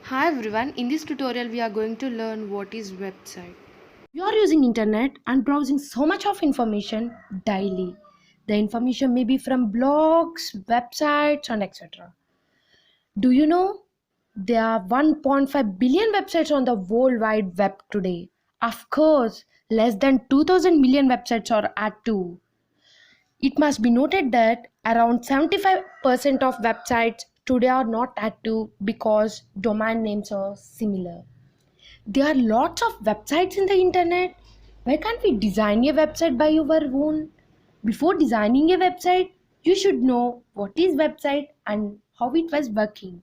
Hi everyone, in this tutorial we are going to learn what is website. You are using internet and browsing so much of information daily. The information may be from blogs, websites and etc. Do you know there are 1.5 billion websites on the world wide web today? Of course, less than 2000 million websites are active. It must be noted that around 75% of websites today are not active because domain names are similar. There are lots of websites in the internet. Why can't we design a website by our own? Before designing a website, you should know what is website and how it was working.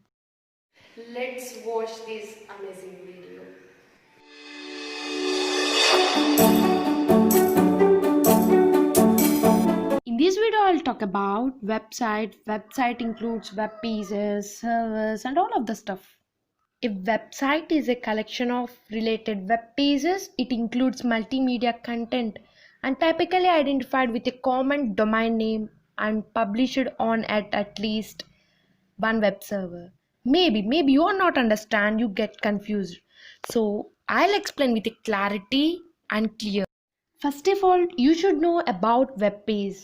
Let's watch this amazing video. In this video, I'll talk about website. Website includes web pages, servers, and all of the stuff. A website is a collection of related web pages. It includes multimedia content and typically identified with a common domain name and published on at least one web server. Maybe you are not understand, you get confused. So I'll explain with a clarity and clear. First of all, you should know about web page.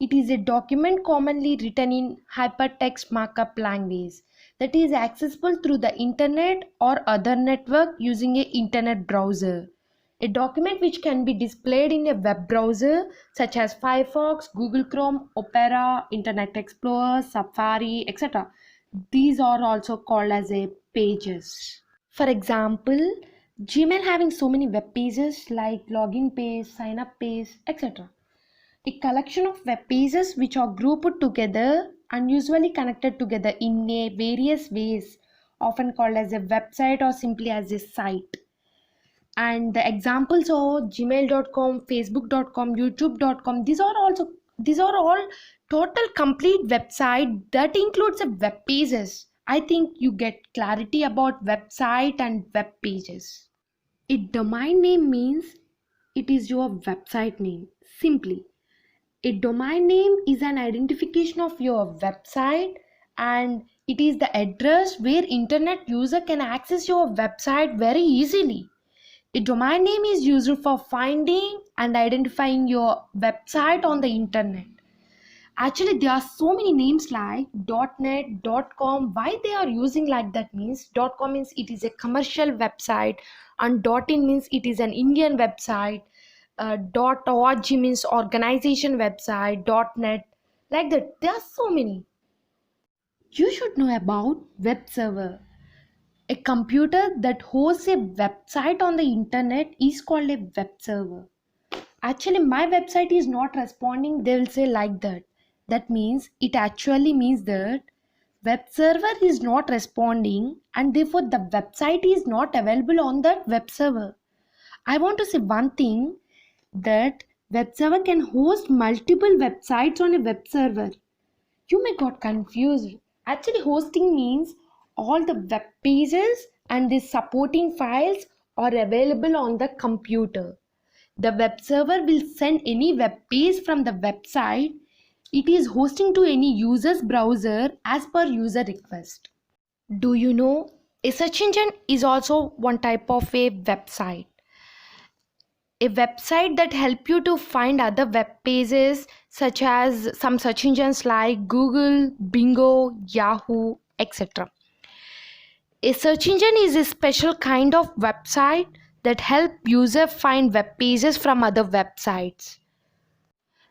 It is a document commonly written in hypertext markup language that is accessible through the internet or other network using a internet browser. A document which can be displayed in a web browser such as Firefox, Google Chrome, Opera, Internet Explorer, Safari, etc. These are also called as a pages. For example, Gmail having so many web pages like login page, sign up page, etc. A collection of web pages which are grouped together and usually connected together in a various ways, often called as a website or simply as a site. And the examples are gmail.com, facebook.com, youtube.com. These are all total complete website that includes a web pages. I think you get clarity about website and web pages. A domain name means it is your website name. Simply, a domain name is an identification of your website and it is the address where internet user can access your website very easily. A domain name is used for finding and identifying your website on the internet. Actually, there are so many names like .net, .com. Why they are using like that means .com means it is a commercial website and .in means it is an Indian website. .org means organization website. .net like that. There are so many. You should know about web server. A computer that hosts a website on the internet is called a web server. Actually, my website is not responding, they will say like that. That means it actually means that web server is not responding and therefore the website is not available on that web server. I want to say one thing, that web server can host multiple websites on a web server. You may got confused. Actually, hosting means all the web pages and the supporting files are available on the computer. The web server will send any web page from the website it is hosting to any user's browser as per user request. Do you know a search engine is also one type of a website? A website that help you to find other web pages such as some search engines like Google, Bingo, Yahoo, etc. A search engine is a special kind of website that help user find web pages from other websites.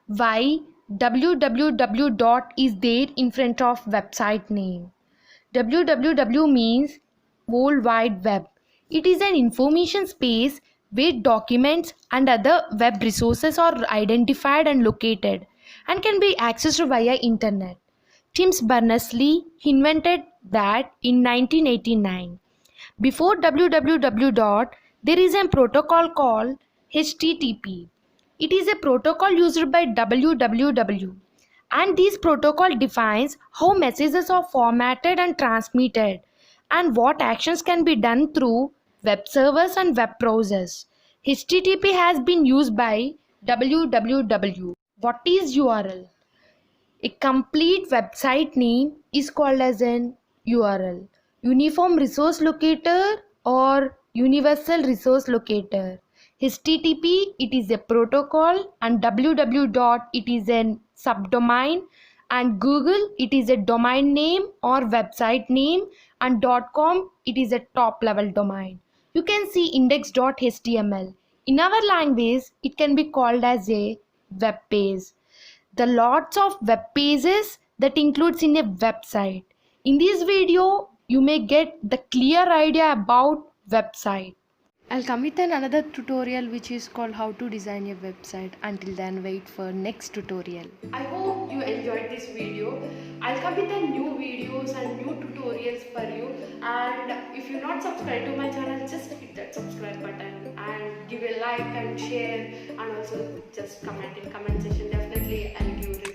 Why www dot is there in front of website name? www means World Wide Web. It is an information space where documents and other web resources are identified and located and can be accessed via internet. Tim Berners-Lee invented that in 1989. Before www, there is a protocol called HTTP. It is a protocol used by www, and this protocol defines how messages are formatted and transmitted and what actions can be done through web servers and web browsers. HTTP has been used by www. What is URL? A complete website name is called as an URL. Uniform Resource Locator or Universal Resource Locator. HTTP, it is a protocol, and www. It is a subdomain, and Google, it is a domain name or website name, and .com, it is a top level domain. You can see index.html. In our language, it can be called as a web page. The lots of web pages that includes in a website. In this video, you may get the clear idea about website. I'll come with another tutorial which is called how to design a website. Until then, wait for next tutorial. I hope you enjoyed this video. I'll come with a new videos and new tutorials for you. And if you're not subscribed to my channel, just hit that subscribe button and give a like and share, and also just comment in comment section. Definitely I'll give